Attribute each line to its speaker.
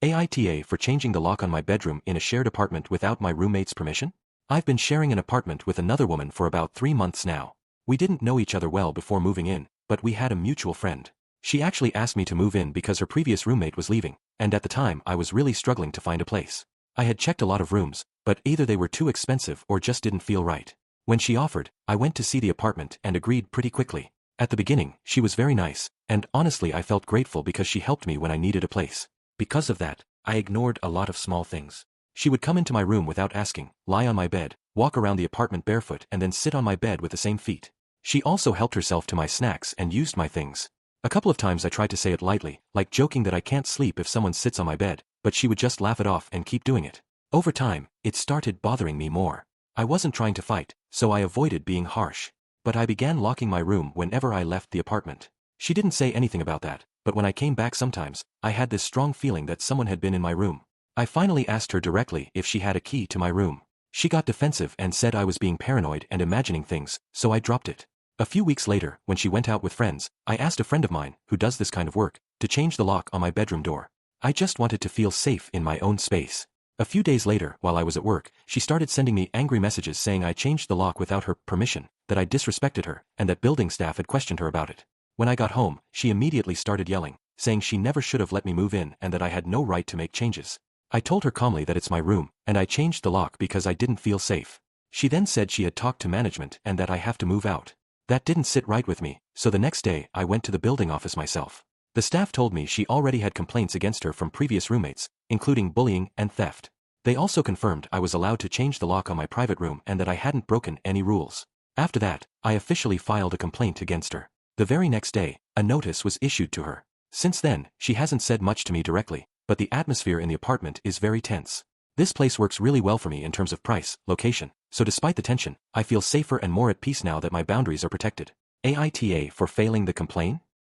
Speaker 1: AITA for changing the lock on my bedroom in a shared apartment without my roommate's permission? I've been sharing an apartment with another woman for about 3 months now. We didn't know each other well before moving in, but we had a mutual friend. She actually asked me to move in because her previous roommate was leaving, and at the time I was really struggling to find a place. I had checked a lot of rooms, but either they were too expensive or just didn't feel right. When she offered, I went to see the apartment and agreed pretty quickly. At the beginning, she was very nice, and honestly I felt grateful because she helped me when I needed a place. Because of that, I ignored a lot of small things. She would come into my room without asking, lie on my bed, walk around the apartment barefoot and then sit on my bed with the same feet. She also helped herself to my snacks and used my things. A couple of times I tried to say it lightly, like joking that I can't sleep if someone sits on my bed, but she would just laugh it off and keep doing it. Over time, it started bothering me more. I wasn't trying to fight, so I avoided being harsh. But I began locking my room whenever I left the apartment. She didn't say anything about that, but when I came back sometimes, I had this strong feeling that someone had been in my room. I finally asked her directly if she had a key to my room. She got defensive and said I was being paranoid and imagining things, so I dropped it. A few weeks later, when she went out with friends, I asked a friend of mine, who does this kind of work, to change the lock on my bedroom door. I just wanted to feel safe in my own space. A few days later, while I was at work, she started sending me angry messages saying I changed the lock without her permission, that I disrespected her, and that building staff had questioned her about it. When I got home, she immediately started yelling, saying she never should have let me move in and that I had no right to make changes. I told her calmly that it's my room, and I changed the lock because I didn't feel safe. She then said she had talked to management and that I have to move out. That didn't sit right with me, so the next day I went to the building office myself. The staff told me she already had complaints against her from previous roommates, including bullying and theft. They also confirmed I was allowed to change the lock on my private room and that I hadn't broken any rules. After that, I officially filed a complaint against her. The very next day, a notice was issued to her. Since then, she hasn't said much to me directly, but the atmosphere in the apartment is very tense. This place works really well for me in terms of price, location, so despite the tension, I feel safer and more at peace now that my boundaries are protected. AITA for failing the complaint?